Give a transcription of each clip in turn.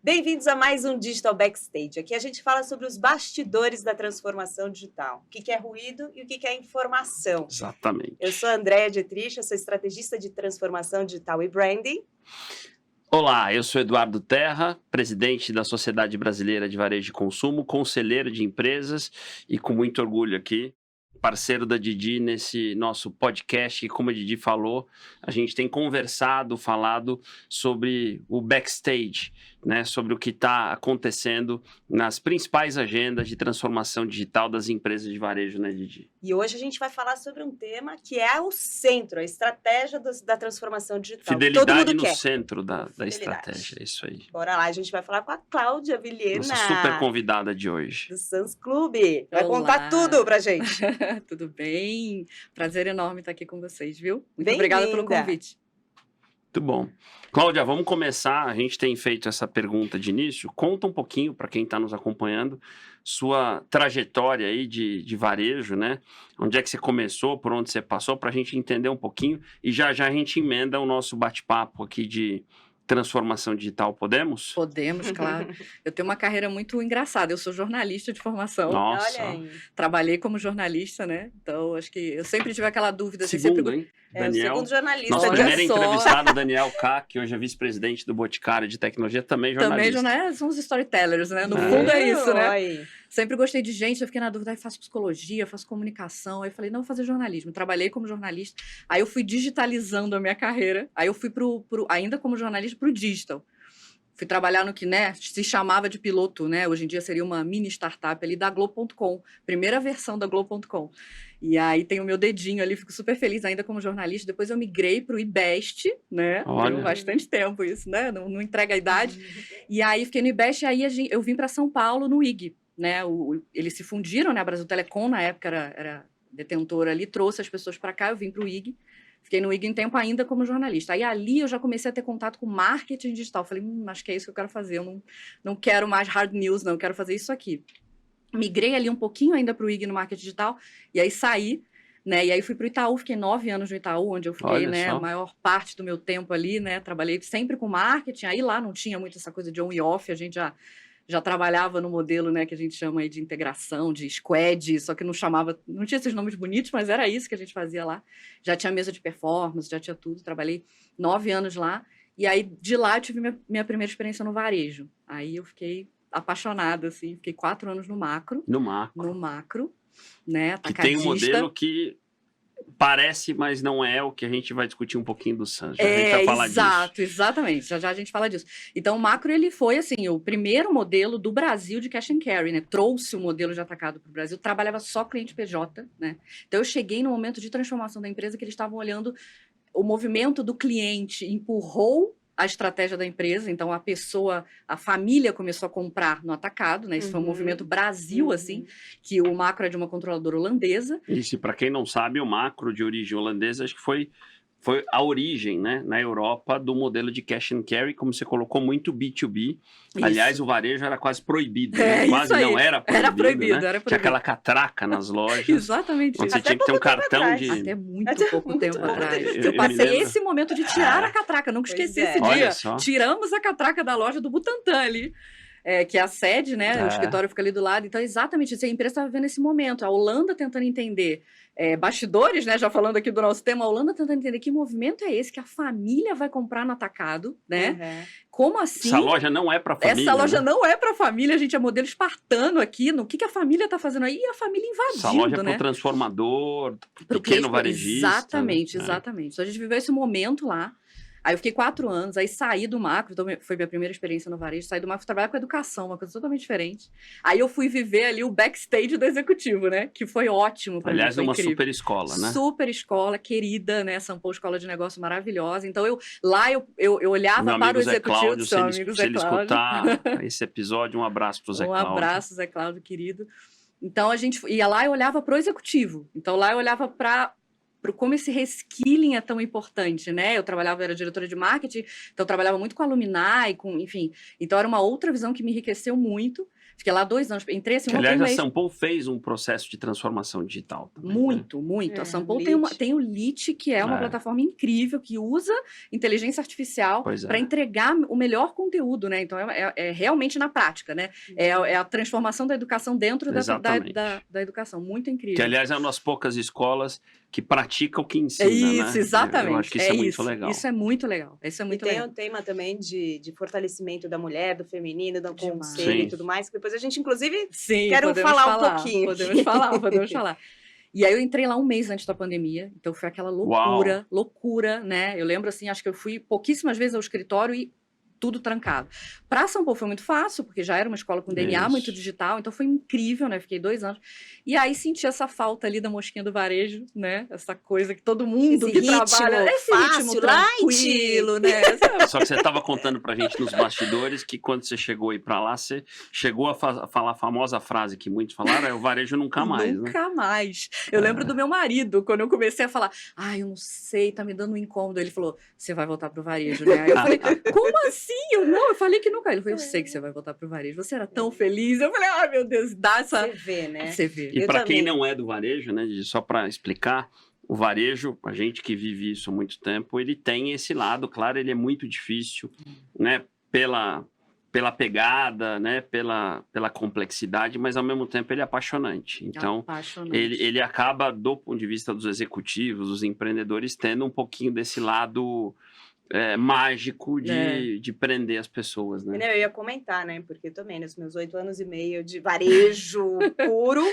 Bem-vindos a mais um Digital Backstage. Aqui a gente fala sobre os bastidores da transformação digital. O que é ruído e o que é informação. Exatamente. Eu sou a Andréa Dietrich, eu sou estrategista de transformação digital e branding. Olá, eu sou Eduardo Terra, presidente da Sociedade Brasileira de Varejo e Consumo, conselheiro de empresas e com muito orgulho aqui, parceiro da Didi nesse nosso podcast, e como a Didi falou, a gente tem falado sobre o backstage, né, sobre o que está acontecendo nas principais agendas de transformação digital das empresas de varejo, né, Didi? E hoje a gente vai falar sobre um tema que é o centro, a estratégia da transformação digital. Fidelidade todo mundo no quer. centro da estratégia, é isso aí. Bora lá, a gente vai falar com a Cláudia Vilhena. Nossa super convidada de hoje. Do Sans Clube. Vai Olá. contar tudo pra gente. Tudo bem? Prazer enorme estar aqui com vocês, viu? Muito obrigada pelo convite. Muito bom. Cláudia, vamos começar. A gente tem feito essa pergunta de início. Conta um pouquinho, para quem está nos acompanhando, sua trajetória aí de varejo, né? Onde é que você começou, por onde você passou, para a gente entender um pouquinho. E já já a gente emenda o nosso bate-papo aqui de transformação digital, podemos? Podemos, claro. Eu tenho uma carreira muito engraçada. Eu sou jornalista de formação. Nossa. Olha aí. Trabalhei como jornalista, né? Então, acho que eu sempre tive aquela dúvida. Segundo, hein? Daniel, o segundo jornalista. Nosso Olha primeiro só. entrevistado, Daniel K., que hoje é vice-presidente do Boticário de Tecnologia, também jornalista. Também são os storytellers, né? No fundo é isso, né? Oi. Sempre gostei de gente, eu fiquei na dúvida, aí faço psicologia, faço comunicação, aí eu falei, não, vou fazer jornalismo. Trabalhei como jornalista, aí eu fui digitalizando a minha carreira, aí eu fui ainda como jornalista pro digital. Fui trabalhar no que, né, se chamava de piloto, né? Hoje em dia seria uma mini startup ali da Globo.com, primeira versão da Globo.com. E aí tem o meu dedinho ali, fico super feliz ainda como jornalista. Depois eu migrei para o IBEST, né? Olha. Tem bastante tempo isso, né? Não entrega a idade. E aí fiquei no IBEST e aí eu vim para São Paulo no IG, né? Eles se fundiram, né? A Brasil Telecom, na época, era detentora ali, trouxe as pessoas para cá, eu vim para o IG. Fiquei no IG um tempo ainda como jornalista. Aí ali eu já comecei a ter contato com marketing digital. Falei, acho que é isso que eu quero fazer. Eu não quero mais hard news, não. Eu quero fazer isso aqui. Migrei ali um pouquinho ainda para o IG no marketing digital. E aí saí, né? E aí fui para o Itaú. Fiquei 9 anos no Itaú, onde eu fiquei, né? A maior parte do meu tempo ali, né? Trabalhei sempre com marketing. Aí lá não tinha muito essa coisa de on e off. A gente já trabalhava no modelo, né, que a gente chama aí de integração, de squad, só que não tinha esses nomes bonitos, mas era isso que a gente fazia lá. Já tinha mesa de performance, já tinha tudo, trabalhei 9 anos lá, e aí de lá eu tive minha primeira experiência no varejo. Aí eu fiquei apaixonada, assim, fiquei 4 anos no macro. No macro, né, atacadista. Que tem um modelo que parece, mas não é o que a gente vai discutir um pouquinho do Sans. A gente vai falar disso. Exatamente. Já a gente fala disso. Então, o macro, ele foi, assim, o primeiro modelo do Brasil de cash and carry, né? Trouxe o modelo de atacado para o Brasil. Trabalhava só cliente PJ, né? Então, eu cheguei no momento de transformação da empresa que eles estavam olhando o movimento do cliente, empurrou a estratégia da empresa, então a família começou a comprar no atacado, né? Isso foi um movimento Brasil, assim, que o macro é de uma controladora holandesa. Isso, para quem não sabe, o macro de origem holandesa, acho que foi a origem, né, na Europa, do modelo de cash and carry, como você colocou, muito B2B. Isso. Aliás, o varejo era quase proibido, né? Quase não era proibido, era proibido, né? era proibido. Tinha aquela catraca nas lojas. Exatamente. Onde você tinha que ter um cartão de... Até muito pouco tempo atrás. Eu passei esse momento de tirar a catraca, nunca esqueci esse dia. Tiramos a catraca da loja do Butantã ali. Que é a sede, né? O escritório fica ali do lado. Então, exatamente, a empresa estava vivendo esse momento. A Holanda tentando entender bastidores, né? Já falando aqui do nosso tema, a Holanda tentando entender que movimento é esse que a família vai comprar no atacado, né? Como assim? Essa loja não é para família. Essa loja não é para família, a gente é modelo espartano aqui. No que a família está fazendo aí? E a família invadindo, essa loja é né? para o transformador, pequeno varejista. Exatamente, exatamente. Então, a gente viveu esse momento lá. Aí eu fiquei 4 anos, aí saí do macro, então foi minha primeira experiência no varejo, saí do macro, fui trabalhar com educação, uma coisa totalmente diferente. Aí eu fui viver ali o backstage do executivo, né? Que foi ótimo pra mim. Aliás, uma super escola, né? Super escola, querida, né? São Paulo, escola de negócio maravilhosa. Então eu olhava para o executivo, Cláudio, seu amigo Zé Cláudio. Se ele escutar esse episódio, um abraço pro Zé Cláudio. Um abraço, Zé Cláudio, querido. Então a gente ia lá e olhava pro executivo. Então lá eu olhava para como esse reskilling é tão importante, né? Era diretora de marketing, então eu trabalhava muito com alumni, enfim. Então era uma outra visão que me enriqueceu muito, Fiquei lá 2 anos, entrei assim, Que, uma por aliás, a mês. Sampo fez um processo de transformação digital também, né? Muito, muito. É, A Sampo Lit. tem o Lit, que é uma É. plataforma incrível, que usa inteligência artificial Pois é. para entregar o melhor conteúdo, né? Então, é realmente na prática, né? É a transformação da educação dentro Exatamente. da educação. Muito incrível. Que, aliás, é uma das poucas escolas que pratica o que ensina, É isso, né? exatamente. Eu acho que isso é muito legal. Isso é muito legal. Isso é E muito tem legal. um tema também de fortalecimento da mulher, do feminino, do Demais. conselho Sim. e tudo mais, que depois a gente, inclusive, Sim, quero podemos falar um pouquinho Podemos falar. E aí eu entrei lá um mês antes da pandemia, então foi aquela loucura, né? Eu lembro assim, acho que eu fui pouquíssimas vezes ao escritório e tudo trancado. Para São Paulo foi muito fácil, porque já era uma escola com DNA Isso. muito digital, então foi incrível, né? Fiquei 2 anos. E aí senti essa falta ali da mosquinha do varejo, né? Essa coisa que todo mundo Esse que ritmo trabalha... Esse fácil, ritmo tranquilo, né? Só que você estava contando pra gente nos bastidores que quando você chegou aí pra lá, você chegou a falar a famosa frase que muitos falaram, é o varejo nunca mais, né? Nunca mais. Eu lembro do meu marido, quando eu comecei a falar, eu não sei, tá me dando um incômodo. Ele falou, você vai voltar pro varejo, né? Aí eu falei, como assim? Eu falei que nunca. Ele falou, eu sei que você vai voltar pro varejo. Você era tão feliz. Eu falei, ai meu Deus, dá essa... você vê, né? Você vê. E Eu para quem também. não é do varejo, né, só para explicar, o varejo, a gente que vive isso há muito tempo, ele tem esse lado, claro, ele é muito difícil, né, pela pegada, né, pela complexidade, mas ao mesmo tempo ele é apaixonante. Então, Apaixonante. ele acaba, do ponto de vista dos executivos, dos empreendedores, tendo um pouquinho desse lado mágico de prender as pessoas, né? Eu ia comentar, né? Porque também, nos meus 8 anos e meio de varejo puro,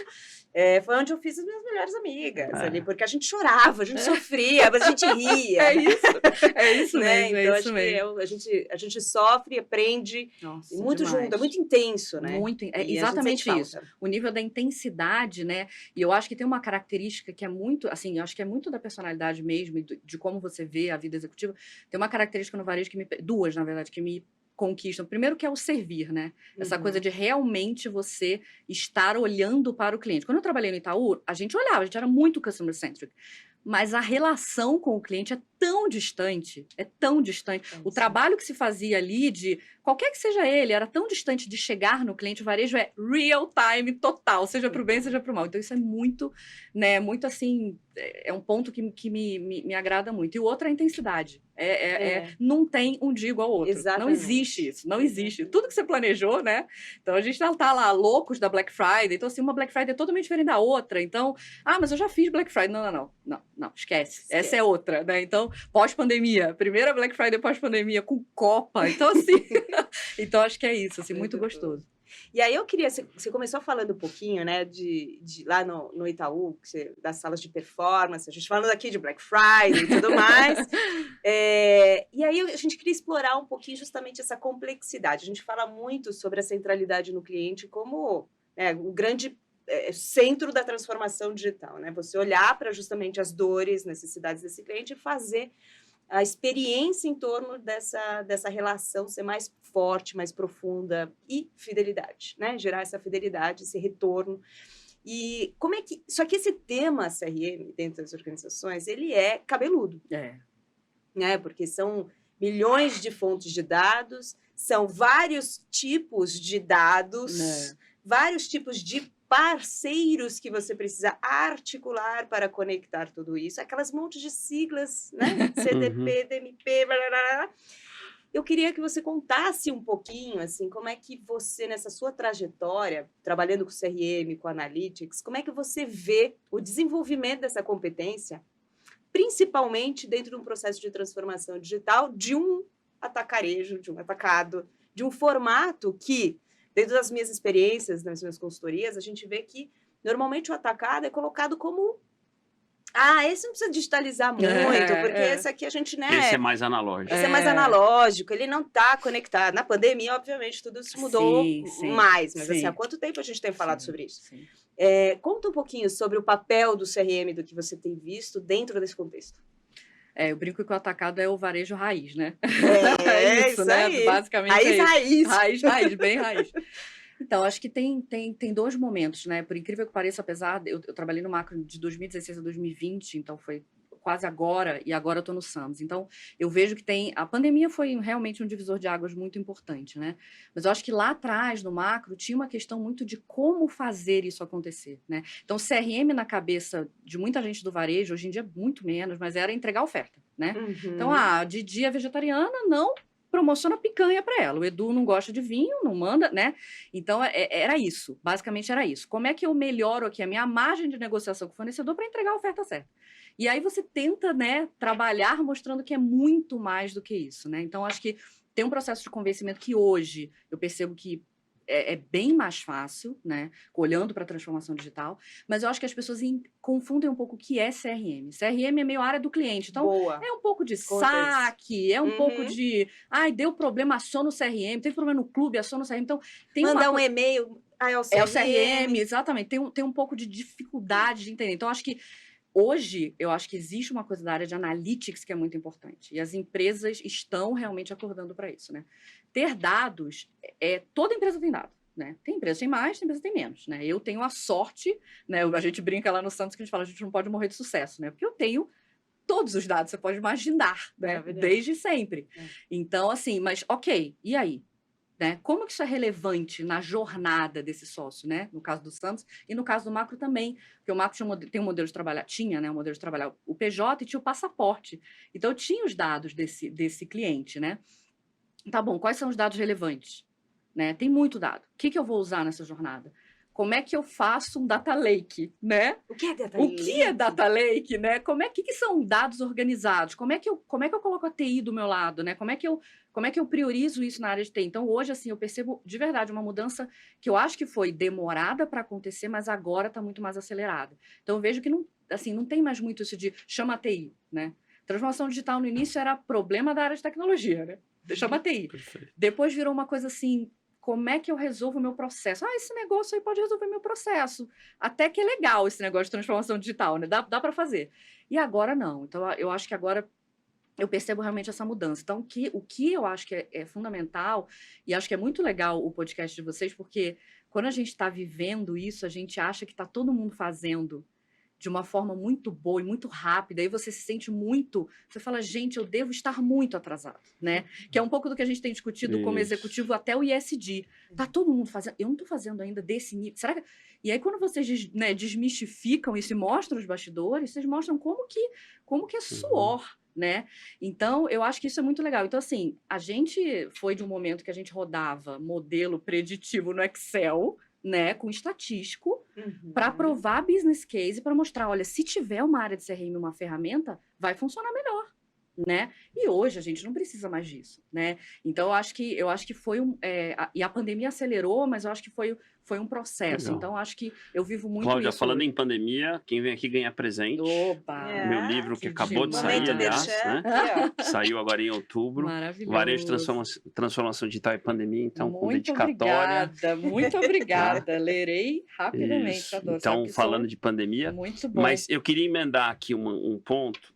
foi onde eu fiz as minhas melhores amigas ali, porque a gente chorava, a gente sofria, mas a gente ria. É isso né? mesmo, Então, é isso acho mesmo. que a gente sofre, aprende, Nossa, e muito demais. junto, é muito intenso, né? Muito, E a gente exatamente sente isso. falta. O nível da intensidade, né? E eu acho que tem uma característica que é muito, assim, eu acho que é muito da personalidade mesmo, e de como você vê a vida executiva. Tem uma característica no varejo duas, na verdade, que me conquistam. Primeiro que é o servir, né? Essa coisa de realmente você estar olhando para o cliente. Quando eu trabalhei no Itaú, a gente olhava, a gente era muito customer-centric. Mas a relação com o cliente é tão distante, O trabalho que se fazia ali, de qualquer que seja ele, era tão distante de chegar no cliente. O varejo é real time total, seja para o bem, seja para o mal. Então, isso é muito, né, muito assim, é um ponto que me agrada muito. E o outro é a intensidade. Não tem um dia igual ao outro. Exatamente. Não existe isso, não existe. Tudo que você planejou, né? Então, a gente não tá lá loucos da Black Friday. Então, assim, uma Black Friday é totalmente diferente da outra. Então, mas eu já fiz Black Friday. Não, esquece. Essa é outra, né? Então, pós-pandemia, primeira Black Friday pós-pandemia, com Copa. Então, assim, então acho que é isso, assim, muito gostoso. E aí eu queria, você começou falando um pouquinho, né, de lá no Itaú, das salas de performance, a gente falando aqui de Black Friday e tudo mais. E aí a gente queria explorar um pouquinho justamente essa complexidade. A gente fala muito sobre a centralidade no cliente como o grande centro da transformação digital, né? Você olhar para justamente as dores, necessidades desse cliente e fazer a experiência em torno dessa relação ser mais forte, mais profunda e fidelidade, né? Gerar essa fidelidade, esse retorno. E como é que... Só que esse tema CRM dentro das organizações, ele é cabeludo. Né? Porque são milhões de fontes de dados, são vários tipos de dados, vários tipos de parceiros que você precisa articular para conectar tudo isso, aquelas montes de siglas, né? CDP, DMP, blá, blá, blá. Eu queria que você contasse um pouquinho, assim, como é que você, nessa sua trajetória, trabalhando com CRM, com Analytics, como é que você vê o desenvolvimento dessa competência, principalmente dentro de um processo de transformação digital, de um atacarejo, de um atacado, de um formato que, dentro das minhas experiências, nas minhas consultorias, a gente vê que, normalmente, o atacado é colocado como... esse não precisa digitalizar muito, porque esse aqui a gente, né... Esse é mais analógico. Esse é mais analógico, ele não está conectado. Na pandemia, obviamente, tudo isso mudou mais. Mas, assim, há quanto tempo a gente tem falado sobre isso? Conta um pouquinho sobre o papel do CRM, do que você tem visto dentro desse contexto. Eu brinco que o atacado é o varejo raiz, né? Isso, né? Aí. Basicamente raiz, bem raiz. Então, acho que tem 2 momentos, né? Por incrível que pareça, apesar... Eu trabalhei no macro de 2016 a 2020, então foi quase agora, e agora eu estou no Sams. Então, eu vejo que a pandemia foi realmente um divisor de águas muito importante, né? Mas eu acho que lá atrás, no macro, tinha uma questão muito de como fazer isso acontecer, né? Então, CRM na cabeça de muita gente do varejo, hoje em dia muito menos, mas era entregar oferta, né? Então, a Didi é vegetariana, não promociona picanha para ela. O Edu não gosta de vinho, não manda, né? Então, era isso. Basicamente, era isso. Como é que eu melhoro aqui a minha margem de negociação com o fornecedor para entregar a oferta certa? E aí você tenta, né, trabalhar mostrando que é muito mais do que isso, né? Então, acho que tem um processo de convencimento que hoje eu percebo que é bem mais fácil, né? Olhando para a transformação digital, mas eu acho que as pessoas confundem um pouco o que é CRM. CRM é meio área do cliente, então é um pouco de saque, é um pouco de, deu problema, aciona o CRM, teve problema no clube, aciona o CRM, então tem mandar um e-mail, é o CRM. É o CRM, exatamente, tem um pouco de dificuldade de entender. Então, acho que hoje, eu acho que existe uma coisa da área de analytics que é muito importante. E as empresas estão realmente acordando para isso, né? Ter dados, toda empresa tem dado, né? Tem empresa que tem mais, tem empresa que tem menos, né? Eu tenho a sorte, né? A gente brinca lá no Santos que a gente fala, a gente não pode morrer de sucesso, né? Porque eu tenho todos os dados, você pode imaginar, né? Desde sempre. Então, assim, mas ok, e aí? Né? Como que isso é relevante na jornada desse sócio, né? No caso do Santos e no caso do macro também, porque o macro tem um modelo de trabalhar, né? Um modelo de trabalhar o PJ e tinha o passaporte. Então, tinha os dados desse cliente, né? Tá bom, quais são os dados relevantes? Né? Tem muito dado. O que eu vou usar nessa jornada? Como é que eu faço um data lake, né? O que é data lake? O que é data lake, né? Que são dados organizados? Como é que eu coloco a TI do meu lado, né? Como é que eu priorizo isso na área de TI? Então, hoje, assim, eu percebo de verdade uma mudança que eu acho que foi demorada para acontecer, mas agora está muito mais acelerada. Então, eu vejo que não tem mais muito isso de chama a TI, né? Transformação digital no início era problema da área de tecnologia, né? Chama a TI. Perfeito. Depois virou uma coisa assim, como é que eu resolvo o meu processo? Esse negócio aí pode resolver meu processo. Até que é legal esse negócio de transformação digital, né? Dá para fazer. E agora não. Então, eu acho que agora eu percebo realmente essa mudança. Então, o que eu acho que é fundamental, e acho que é muito legal o podcast de vocês, porque quando a gente está vivendo isso, a gente acha que está todo mundo fazendo de uma forma muito boa e muito rápida, aí você se sente muito, você fala, gente, eu devo estar muito atrasado, né? Que é um pouco do que a gente tem discutido como executivo até o ISD. Tá todo mundo fazendo, eu não estou fazendo ainda desse nível, será que... E aí quando vocês desmistificam isso e mostram os bastidores, vocês mostram como que é suor, né? Então, eu acho que isso é muito legal. Então, assim, a gente foi de um momento que a gente rodava modelo preditivo no Excel, né, com estatístico, para provar business case, para mostrar, olha, se tiver uma área de CRM, uma ferramenta, vai funcionar melhor, né? E hoje a gente não precisa mais disso, né? Então, eu acho que foi e a pandemia acelerou, mas eu acho que foi um processo. Legal. Então, acho que eu vivo muito Cláudia, isso. falando em pandemia, quem vem aqui ganha presente. Opa! Meu livro que acabou de sair, aliás, né? Saiu agora em outubro. Maravilhoso. Varejo Transformação Digital e Pandemia, então, com dedicatória. Muito obrigada. Lerei rapidamente, Isso. adoro. Então, falando de pandemia. Muito bom. Mas eu queria emendar aqui um ponto,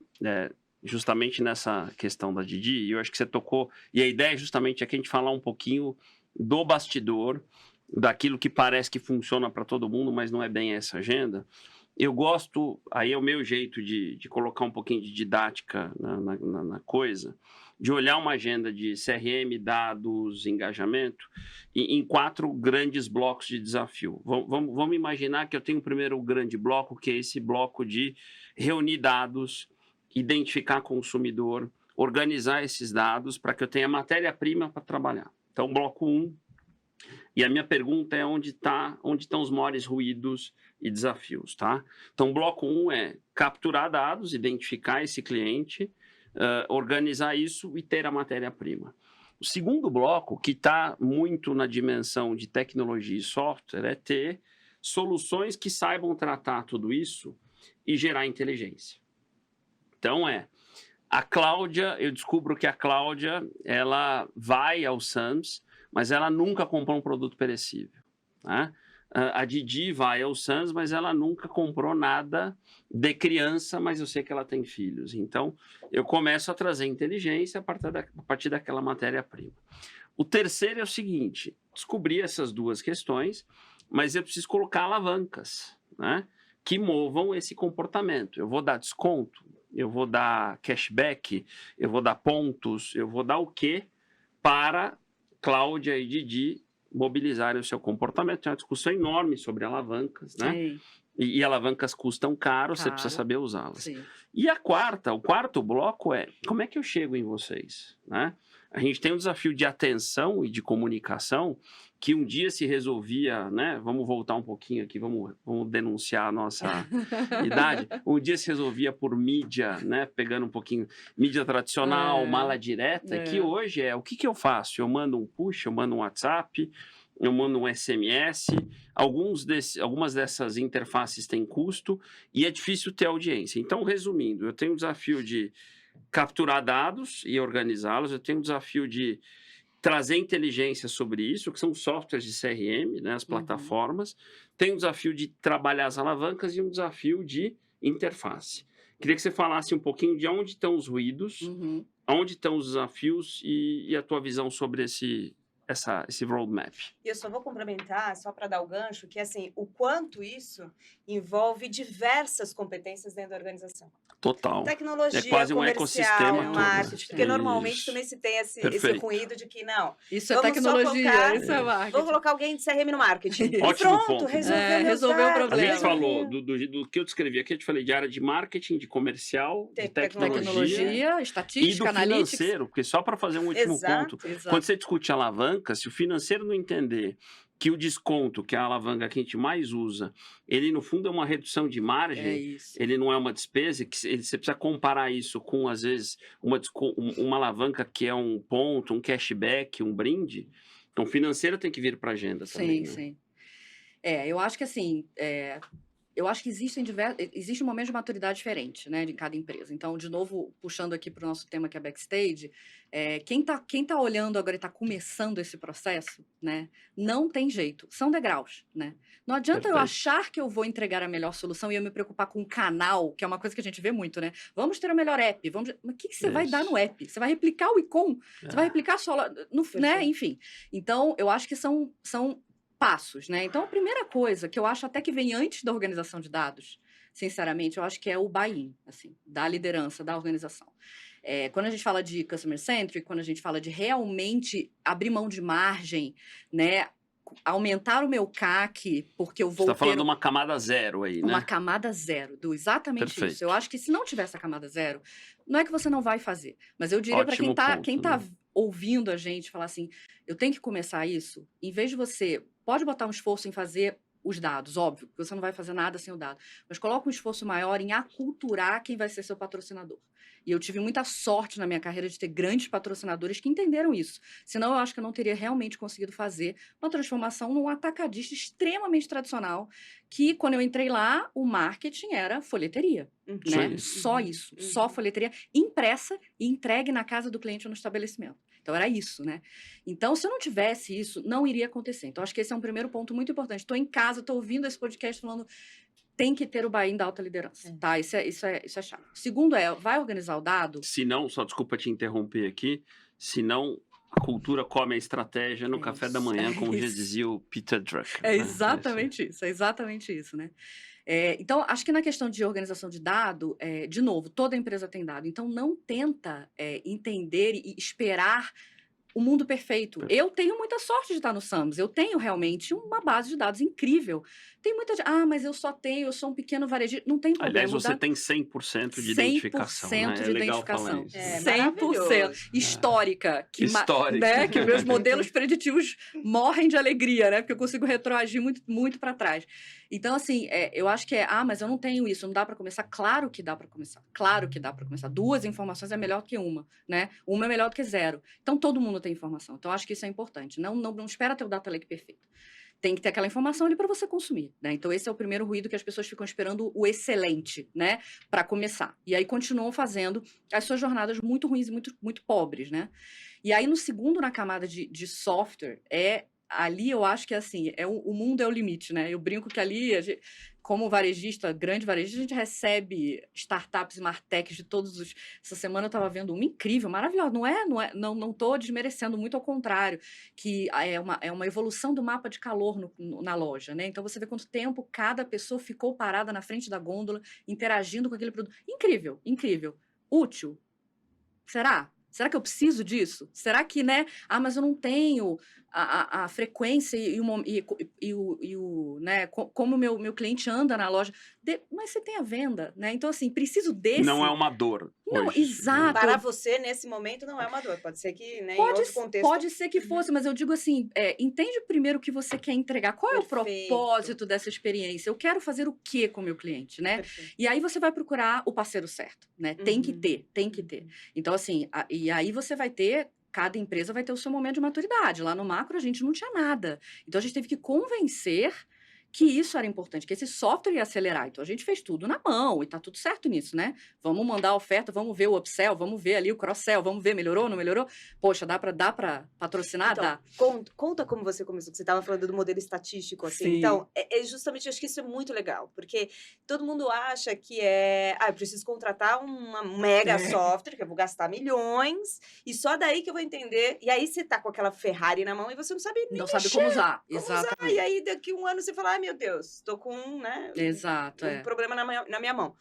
justamente nessa questão da Didi, e eu acho que você tocou, e a ideia justamente é que a gente falar um pouquinho do bastidor, daquilo que parece que funciona para todo mundo, mas não é bem essa agenda. Eu gosto, aí é o meu jeito de colocar um pouquinho de didática na coisa, de olhar uma agenda de CRM, dados, engajamento, em 4 grandes blocos de desafio. Vamos imaginar que eu tenho o primeiro grande bloco, que é esse bloco de reunir dados, identificar consumidor, organizar esses dados para que eu tenha matéria-prima para trabalhar. Então, bloco 1. E a minha pergunta é onde estão os maiores ruídos e desafios, tá? Então, bloco 1 é capturar dados, identificar esse cliente, organizar isso e ter a matéria-prima. O segundo bloco, que está muito na dimensão de tecnologia e software, é ter soluções que saibam tratar tudo isso e gerar inteligência. Então, a Cláudia, eu descubro que a Cláudia, ela vai ao Sams, mas ela nunca comprou um produto perecível, né? A Didi vai ao Sams, mas ela nunca comprou nada de criança, mas eu sei que ela tem filhos. Então, eu começo a trazer inteligência a partir daquela matéria-prima. O terceiro é o seguinte, descobrir essas 2 questões, mas eu preciso colocar alavancas, né, que movam esse comportamento. Eu vou dar desconto? eu vou dar cashback, eu vou dar pontos, eu vou dar o quê para Cláudia e Didi mobilizarem o seu comportamento. Tem uma discussão enorme sobre alavancas, né? Sim, E alavancas custam caro, você Caro. precisa saber usá-las. sim. E o quarto bloco é, como é que eu chego em vocês, né? A gente tem um desafio de atenção e de comunicação que um dia se resolvia, né? Vamos voltar um pouquinho aqui, vamos denunciar a nossa idade. Um dia se resolvia por mídia, né? Pegando um pouquinho mídia tradicional, mala direta, que hoje é, o que eu faço? Eu mando um push, eu mando um WhatsApp, eu mando um SMS, algumas dessas interfaces têm custo e é difícil ter audiência. Então, resumindo, eu tenho o desafio de capturar dados e organizá-los, eu tenho o desafio de trazer inteligência sobre isso, que são softwares de CRM, né, as plataformas, tenho o desafio de trabalhar as alavancas e um desafio de interface. Queria que você falasse um pouquinho de onde estão os ruídos, onde estão os desafios e a tua visão sobre esse roadmap. E eu só vou complementar, só para dar o gancho, que assim, o quanto isso envolve diversas competências dentro da organização. Total. Tecnologia, É quase um ecossistema todo. marketing, porque normalmente Isso. também se tem esse Perfeito. ruído de que não. Isso é Vamos só tecnologia, colocar- isso é marketing. Vou colocar alguém de CRM no marketing. Ótimo Pronto, ponto. resolveu Resolveu o A problema. gente falou do que eu descrevi aqui, eu te falei de área de marketing, de comercial, de tecnologia Tecnologia, e estatística, do analytics. financeiro, porque só para fazer um último Exato. ponto, Exato. quando você discute alavanca, se o financeiro não entender que o desconto, que é a alavanca que a gente mais usa, ele no fundo é uma redução de margem, É isso. ele não é uma despesa, você precisa comparar isso com, às vezes, uma alavanca que é um ponto, um cashback, um brinde. Então, o financeiro tem que vir para a agenda também. Sim, Né? sim. Eu acho que assim, eu acho que existe um momento de maturidade diferente, né, de cada empresa. Então, de novo, puxando aqui para o nosso tema que é backstage, quem tá olhando agora e está começando esse processo, né, não tem jeito, são degraus, né? Não adianta eu Perfeito. achar que eu vou entregar a melhor solução e eu me preocupar com o canal, que é uma coisa que a gente vê muito, né? Vamos ter o melhor app, mas o que você vai dar no app? Você vai replicar o ICOM? Você vai replicar só, né? Perfeito. Enfim. Então, eu acho que são passos, né? Então, a primeira coisa que eu acho até que vem antes da organização de dados, sinceramente, eu acho que é o buy-in, assim, da liderança, da organização. Quando a gente fala de customer-centric, quando a gente fala de realmente abrir mão de margem, né? Aumentar o meu CAC, porque eu vou Você está falando ter de uma camada zero aí, né? uma camada zero, exatamente Perfeito. isso. Eu acho que se não tiver essa camada zero, não é que você não vai fazer, mas eu diria para Ótimo quem ponto, tá né? ouvindo a gente falar assim, eu tenho que começar isso, em vez de você, pode botar um esforço em fazer os dados, óbvio, que você não vai fazer nada sem o dado, mas coloca um esforço maior em aculturar quem vai ser seu patrocinador. E eu tive muita sorte na minha carreira de ter grandes patrocinadores que entenderam isso. Senão, eu acho que eu não teria realmente conseguido fazer uma transformação num atacadista extremamente tradicional, que, quando eu entrei lá, o marketing era folheteria. Né? Só isso. Só folheteria impressa e entregue na casa do cliente ou no estabelecimento. Então, era isso, né? Então, se eu não tivesse isso, não iria acontecer. Então, acho que esse é um primeiro ponto muito importante. Estou em casa, estou ouvindo esse podcast falando... Tem que ter o buy-in da alta liderança, tá? Isso é chave. Segundo vai organizar o dado... Se não, só desculpa te interromper aqui, se não, a cultura come a estratégia no café da manhã, como já dizia o Peter Drucker. É exatamente isso, né? Então, acho que na questão de organização de dado, de novo, toda empresa tem dado. Então, não tenta entender e esperar o mundo perfeito. Eu tenho muita sorte de estar no SAMS. Eu tenho realmente uma base de dados incrível. Tem muita gente, mas eu sou um pequeno varejista. Não tem problema. Aliás, você tem 100% de identificação. 100% né? de legal identificação. falar isso. 100%. Histórica. Histórica. Né? Que meus modelos preditivos morrem de alegria, né? Porque eu consigo retroagir muito, muito para trás. Então, assim, eu acho que mas eu não tenho isso, não dá para começar. Claro que dá para começar. Claro que dá para começar. 2 informações é melhor do que uma, né? Uma é melhor do que 0. Então, todo mundo tem informação. Então, acho que isso é importante. Não espera ter o data lake perfeito. Tem que ter aquela informação ali para você consumir, né? Então, esse é o primeiro ruído que as pessoas ficam esperando o excelente, né? Para começar. E aí, continuam fazendo as suas jornadas muito ruins e muito, muito pobres, né? E aí, no segundo, na camada de software, ali eu acho que assim, o mundo é o limite, né? Eu brinco que ali, como varejista, grande varejista, a gente recebe startups, martechs de todos os... Essa semana eu estava vendo uma incrível, maravilhosa. Não estou desmerecendo, muito ao contrário, que é uma evolução do mapa de calor na loja, né? Então você vê quanto tempo cada pessoa ficou parada na frente da gôndola, interagindo com aquele produto. Incrível, incrível. Útil. Será? Será que eu preciso disso? Será que, né? Mas eu não tenho a frequência né? Como o meu cliente anda na loja. Mas você tem a venda, né? Então, assim, preciso desse... Não é uma dor. Não, hoje. exato. Para você, nesse momento, não é uma dor. Pode ser que, né, em outro contexto... Pode ser que fosse, mas eu digo assim, entende primeiro o que você quer entregar. Qual é o propósito dessa experiência? Eu quero fazer o quê com o meu cliente, né? Perfeito. E aí você vai procurar o parceiro certo, né? Tem que ter. Então, assim, e aí você vai ter... Cada empresa vai ter o seu momento de maturidade. Lá no macro, a gente não tinha nada. Então, a gente teve que convencer que isso era importante, que esse software ia acelerar. Então, a gente fez tudo na mão e tá tudo certo nisso, né? Vamos mandar a oferta, vamos ver o upsell, vamos ver ali o cross-sell, vamos ver, melhorou, não melhorou? Poxa, dá pra patrocinar? Então, dá. Conta como você começou, que você estava falando do modelo estatístico, assim. Sim. Então, justamente, acho que isso é muito legal, porque todo mundo acha que eu preciso contratar um mega software, que eu vou gastar milhões, e só daí que eu vou entender. E aí você tá com aquela Ferrari na mão e você não sabe nem Não sabe como usar. Exatamente. E aí, daqui um ano, você fala, ai, meu Deus, tô com, né, Exato, um problema na minha mão.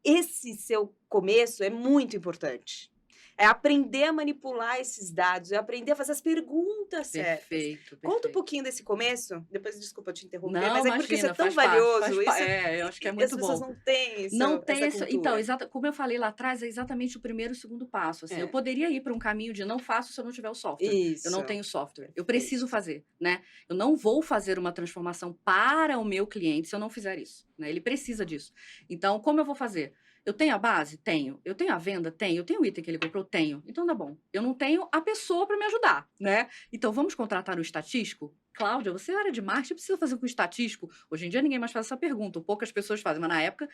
Esse seu começo é muito importante. É aprender a manipular esses dados, é aprender a fazer as perguntas certas. Perfeito. Conta um pouquinho desse começo, depois, desculpa eu te interromper, Não, mas imagina, porque isso é tão faz parte, valioso. eu acho que é muito bom. As pessoas não têm isso. Não tem essa isso. Então, como eu falei lá atrás, é exatamente o primeiro e o segundo passo. Assim, eu poderia ir para um caminho de não faço se eu não tiver o software. Isso. Eu não tenho software. Eu preciso fazer, né? Eu não vou fazer uma transformação para o meu cliente se eu não fizer isso, né? Ele precisa disso. Então, como eu vou fazer? Eu tenho a base? Tenho. Eu tenho a venda? Tenho. Eu tenho o item que ele comprou? Tenho. Então, tá bom. Eu não tenho a pessoa para me ajudar, né? Então, vamos contratar um estatístico? Cláudia, você é área de marketing, precisa fazer com o estatístico? Hoje em dia, ninguém mais faz essa pergunta. Poucas pessoas fazem, mas na época...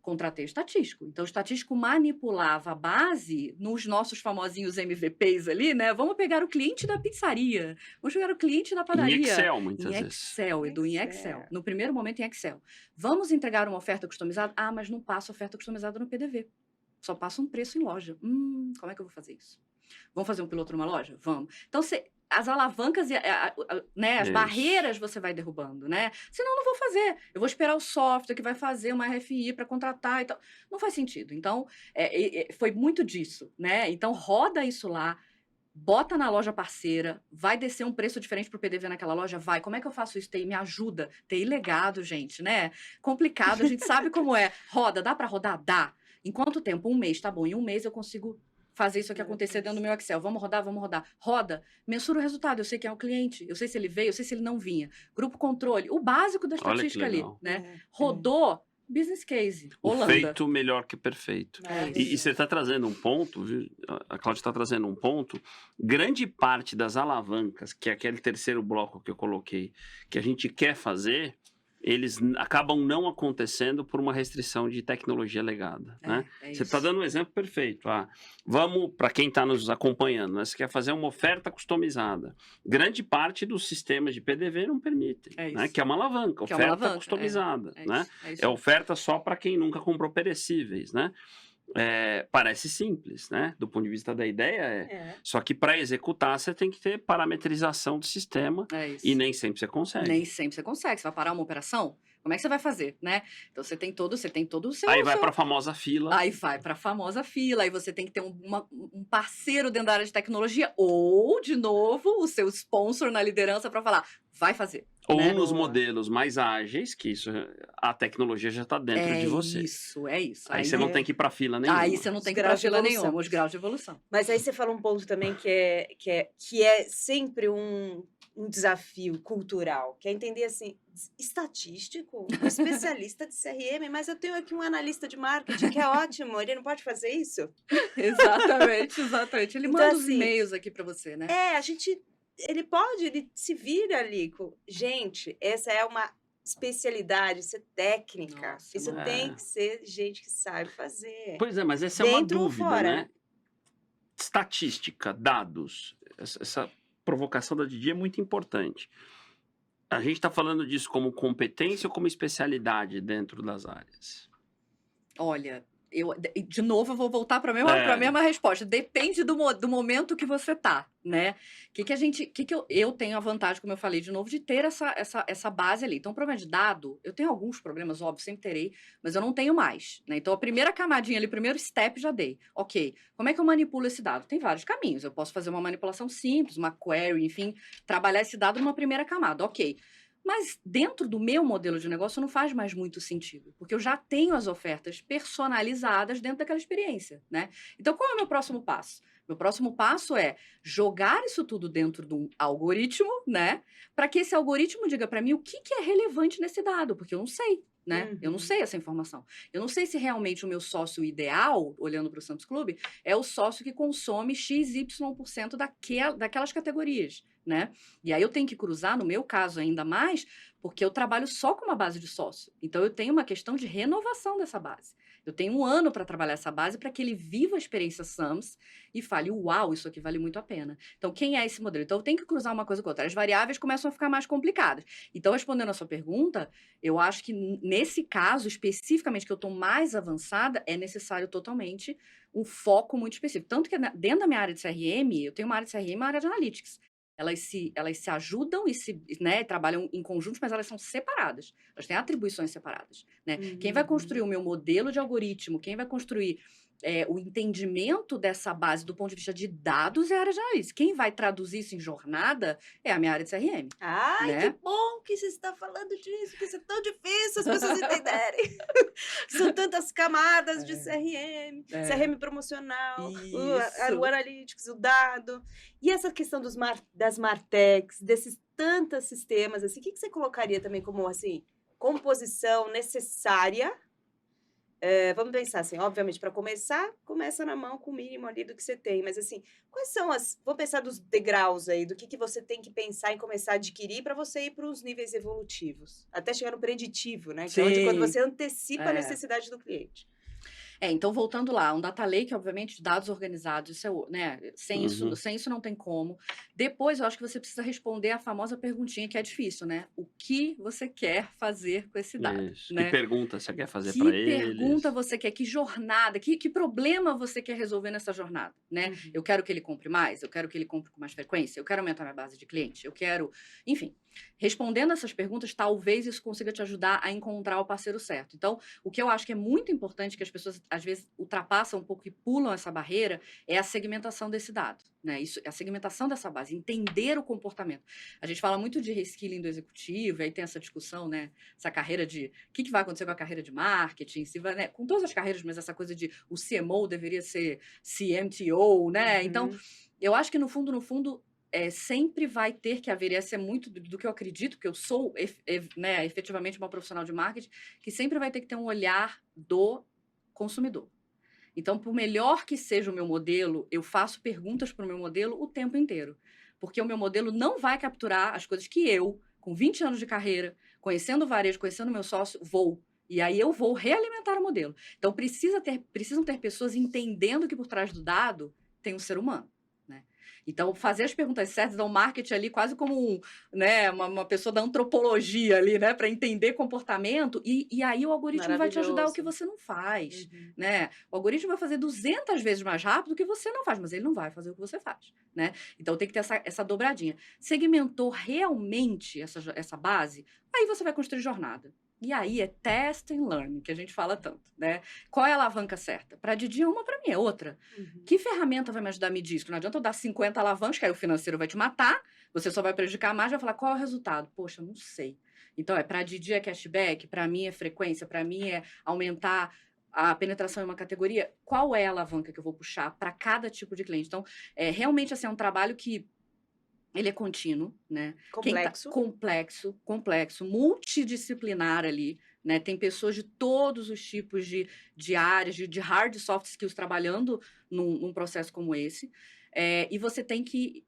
Contratei o estatístico. Então, o estatístico manipulava a base nos nossos famosinhos MVPs ali, né? Vamos pegar o cliente da pizzaria, vamos pegar o cliente da padaria. Em Excel, muitas vezes. Em Excel, Edu, em Excel. No primeiro momento, em Excel. Vamos entregar uma oferta customizada? Mas não passo oferta customizada no PDV. Só passo um preço em loja. Como é que eu vou fazer isso? Vamos fazer um piloto numa loja? Vamos. Então, as alavancas, né, as barreiras você vai derrubando, né? Senão, não vou fazer. Eu vou esperar o software que vai fazer uma RFI para contratar e tal. Não faz sentido. Então, foi muito disso, né? Então, roda isso lá, bota na loja parceira, vai descer um preço diferente pro PDV naquela loja? Vai. Como é que eu faço isso? TI me ajuda. TI legado, gente, né? Complicado, a gente sabe como é. Roda, dá para rodar? Dá. Em quanto tempo? 1 mês, tá bom. Em 1 mês eu consigo fazer isso aqui acontecer dentro do meu Excel. Vamos rodar? Roda, mensura o resultado. Eu sei quem é o cliente, eu sei se ele veio, eu sei se ele não vinha. Grupo controle, o básico da estatística ali, né? Rodou, business case, Holanda. O feito melhor que perfeito. E você está trazendo um ponto, viu? A Cláudia está trazendo um ponto. Grande parte das alavancas, que é aquele terceiro bloco que eu coloquei, que a gente quer fazer, eles acabam não acontecendo por uma restrição de tecnologia legada, né? Você está dando um exemplo perfeito. Vamos, para quem está nos acompanhando, né? Você quer fazer uma oferta customizada. Grande parte dos sistemas de PDV não permitem, né? Que é uma alavanca, oferta customizada, né? É oferta só para quem nunca comprou perecíveis, né? Parece simples, né? Do ponto de vista da ideia, Só que para executar você tem que ter parametrização do sistema e nem sempre você consegue. Nem sempre você consegue. Você vai parar uma operação? Como é que você vai fazer, né? Então você tem todo o seu... Aí vai para a famosa fila. Aí vai para a famosa fila. Aí você tem que ter um parceiro dentro da área de tecnologia ou, de novo, o seu sponsor na liderança para falar, vai fazer. Ou nos modelos mais ágeis, que isso, a tecnologia já está dentro de você. É isso. Aí você não tem que ir para fila nenhuma. Aí você não tem que ir para fila nenhuma, os graus de evolução. Mas aí você fala um ponto também que é sempre um desafio cultural, que é entender assim, estatístico, um especialista de CRM, mas eu tenho aqui um analista de marketing que é ótimo, ele não pode fazer isso? Exatamente. Ele então, manda os e-mails aqui para você, né? Ele se vira ali. Gente, essa é uma especialidade, isso é técnica. Nossa, isso tem que ser gente que sabe fazer. Pois é, mas essa é uma Dentro ou dúvida, fora, né? Estatística, dados, essa provocação da Didi é muito importante. A gente está falando disso como competência ou como especialidade dentro das áreas? Olha, de novo, eu vou voltar para a mesma resposta. Depende do momento que você tá, né? Eu tenho a vantagem, como eu falei de novo, de ter essa base ali. Então, problema de dado, eu tenho alguns problemas, óbvio, sempre terei, mas eu não tenho mais, né? Então, a primeira camadinha ali, o primeiro step já dei. Ok, como é que eu manipulo esse dado? Tem vários caminhos. Eu posso fazer uma manipulação simples, uma query, enfim, trabalhar esse dado numa primeira camada, ok. Mas dentro do meu modelo de negócio não faz mais muito sentido, porque eu já tenho as ofertas personalizadas dentro daquela experiência, né? Então, qual é o meu próximo passo? Meu próximo passo é jogar isso tudo dentro de um algoritmo, né? Para que esse algoritmo diga para mim o que é relevante nesse dado, porque eu não sei. Né? Eu não sei essa informação. Eu não sei se realmente o meu sócio ideal, olhando para o Sam's Club, é o sócio que consome XY% daquelas categorias, né? E aí eu tenho que cruzar, no meu caso ainda mais, porque eu trabalho só com uma base de sócio. Então eu tenho uma questão de renovação dessa base. Eu tenho 1 ano para trabalhar essa base para que ele viva a experiência Sam's e fale, uau, isso aqui vale muito a pena. Então, quem é esse modelo? Então, eu tenho que cruzar uma coisa com outra. As variáveis começam a ficar mais complicadas. Então, respondendo a sua pergunta, eu acho que nesse caso, especificamente, que eu estou mais avançada, é necessário totalmente um foco muito específico. Tanto que dentro da minha área de CRM, eu tenho uma área de CRM e uma área de Analytics. Elas se ajudam e né, trabalham em conjunto, mas elas são separadas. Elas têm atribuições separadas. Né? Quem vai construir o meu modelo de algoritmo, quem vai construir o entendimento dessa base do ponto de vista de dados é a área de análise. Quem vai traduzir isso em jornada é a minha área de CRM. Ai, né? que bom que você está falando disso, que isso é tão difícil as pessoas entenderem. São tantas camadas de CRM, CRM promocional, o Analytics, o dado. E essa questão das Martechs, desses tantos sistemas, assim, o que você colocaria também como, assim, composição necessária? Vamos pensar assim, obviamente, para começar, começa na mão com o mínimo ali do que você tem, mas assim, quais são vamos pensar dos degraus aí, do que você tem que pensar em começar a adquirir para você ir para os níveis evolutivos, até chegar no preditivo, né? Que é onde quando você antecipa a necessidade do cliente. Então, voltando lá, um data lake, obviamente, dados organizados, isso é, né? Sem isso não tem como. Depois, eu acho que você precisa responder a famosa perguntinha que é difícil, né? O que você quer fazer com esse dado? Isso. Né? Que pergunta você quer fazer para eles? Que pergunta você quer? Que jornada? Que problema você quer resolver nessa jornada? Né? Eu quero que ele compre mais? Eu quero que ele compre com mais frequência? Eu quero aumentar minha base de cliente? Eu quero... Enfim, respondendo essas perguntas, talvez isso consiga te ajudar a encontrar o parceiro certo. Então, o que eu acho que é muito importante, que as pessoas às vezes ultrapassam um pouco e pulam essa barreira, é a segmentação desse dado, né? Isso, a segmentação dessa base, entender o comportamento. A gente fala muito de reskilling do executivo, e aí tem essa discussão, né? Essa carreira de o que vai acontecer com a carreira de marketing, se vai, né? Com todas as carreiras, mas essa coisa de o CMO deveria ser CMTO, né? Então, eu acho que no fundo, sempre vai ter que haver, essa é muito do que eu acredito, que eu sou né, efetivamente uma profissional de marketing, que sempre vai ter que ter um olhar do consumidor. Então, por melhor que seja o meu modelo, eu faço perguntas para o meu modelo o tempo inteiro. Porque o meu modelo não vai capturar as coisas que eu, com 20 anos de carreira, conhecendo o varejo, conhecendo o meu sócio, vou. E aí eu vou realimentar o modelo. Então, precisam ter pessoas entendendo que por trás do dado tem um ser humano. Então, fazer as perguntas certas, dar o marketing ali quase como uma pessoa da antropologia ali, né? Para entender comportamento. E aí o algoritmo vai te ajudar o que você não faz, né? O algoritmo vai fazer 200 vezes mais rápido o que você não faz, mas ele não vai fazer o que você faz, né? Então, tem que ter essa dobradinha. Segmentou realmente essa base, aí você vai construir jornada. E aí é test and learn, que a gente fala tanto, né? Qual é a alavanca certa? Para a Didi é uma, para mim é outra. Que ferramenta vai me ajudar a medir isso? Não adianta eu dar 50 alavancas, que aí o financeiro vai te matar, você só vai prejudicar mais, vai falar, qual é o resultado? Poxa, não sei. Então, para a Didi é cashback, para mim é frequência, para mim é aumentar a penetração em uma categoria. Qual é a alavanca que eu vou puxar para cada tipo de cliente? Então, realmente, assim, é um trabalho que ele é contínuo, né? Complexo, multidisciplinar ali, né? Tem pessoas de todos os tipos de áreas, de hard e soft skills trabalhando num processo como esse. E você tem que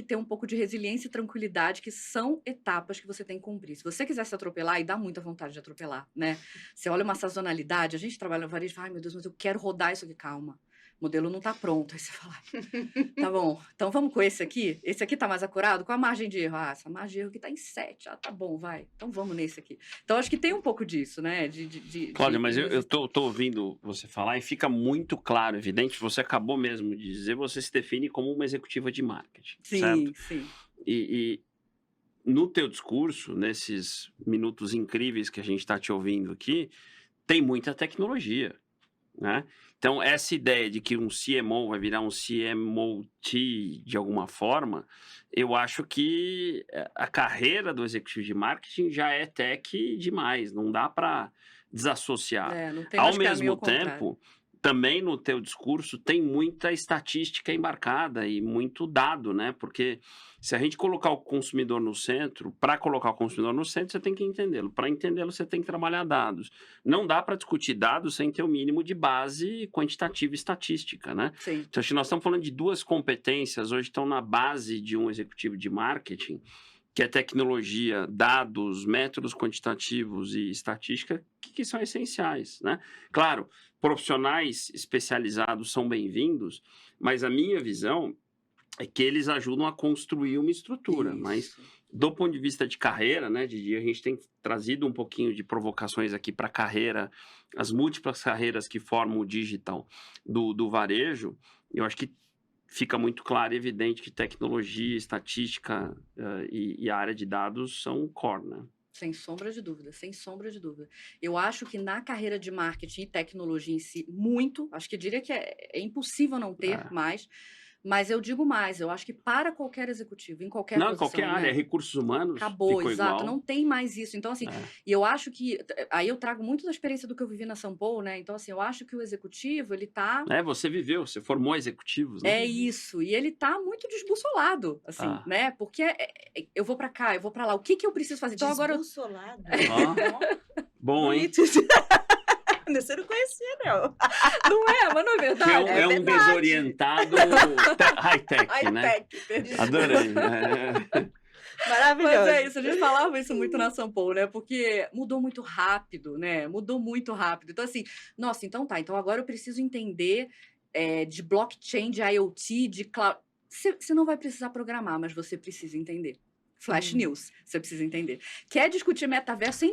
ter um pouco de resiliência e tranquilidade, que são etapas que você tem que cumprir. Se você quiser se atropelar, e dá muita vontade de atropelar, né? Você olha uma sazonalidade, a gente trabalha no varejo, ai meu Deus, mas eu quero rodar isso aqui, calma. O modelo não está pronto. Aí você fala, tá bom, então vamos com esse aqui? Esse aqui está mais acurado? Qual a margem de erro? Essa margem de erro aqui está em 7. Tá bom, vai. Então vamos nesse aqui. Então, acho que tem um pouco disso, né? Cláudia, mas eu tô ouvindo você falar e fica muito claro, evidente, você acabou mesmo de dizer, você se define como uma executiva de marketing, certo? Sim. E no teu discurso, nesses minutos incríveis que a gente está te ouvindo aqui, tem muita tecnologia, né? Então, essa ideia de que um CMO vai virar um CMOT de alguma forma, eu acho que a carreira do executivo de marketing já é tech demais, não dá para desassociar. Não tem Ao mais caminho mesmo ao contrário. tempo, também no teu discurso tem muita estatística embarcada e muito dado, né? Porque se a gente colocar o consumidor no centro, para colocar o consumidor no centro, você tem que entendê-lo. Para entendê-lo, você tem que trabalhar dados. Não dá para discutir dados sem ter o mínimo de base quantitativa e estatística, né? Sim. Então, acho que nós estamos falando de duas competências, hoje estão na base de um executivo de marketing, que é tecnologia, dados, métodos quantitativos e estatística, que são essenciais, né? Claro, profissionais especializados são bem-vindos, mas a minha visão é que eles ajudam a construir uma estrutura. Isso. Mas, do ponto de vista de carreira, né, Didi, a gente tem trazido um pouquinho de provocações aqui para a carreira, as múltiplas carreiras que formam o digital do varejo. Eu acho que fica muito claro e evidente que tecnologia, estatística e a área de dados são core, né? Sem sombra de dúvida, sem sombra de dúvida. Eu acho que na carreira de marketing e tecnologia em si, acho que eu diria que é impossível não ter mais, mas eu digo mais, eu acho que para qualquer executivo, em qualquer posição... qualquer área, né? Recursos humanos, Acabou, ficou exato, igual. não tem mais isso. Então, assim, e eu acho que... Aí eu trago muito da experiência do que eu vivi na São Paulo, né? Então, assim, eu acho que o executivo, ele tá... Você viveu, você formou executivos, né? É isso, e ele tá muito desbussolado, assim, né? Porque eu vou pra cá, eu vou pra lá, o que eu preciso fazer? Então, agora... Desbussolado? Bom, hein? Você não conhecia, não. Não é, mas não é verdade. É um desorientado high-tech, né? High-tech. Adorei. Maravilhoso. Mas é isso, a gente falava isso muito na São Paulo, né? Porque mudou muito rápido, né? Mudou muito rápido. Então, assim, nossa, então tá. Então, agora eu preciso entender de blockchain, de IoT, de cloud. Você não vai precisar programar, mas você precisa entender. Flash News, você precisa entender. Quer discutir metaverso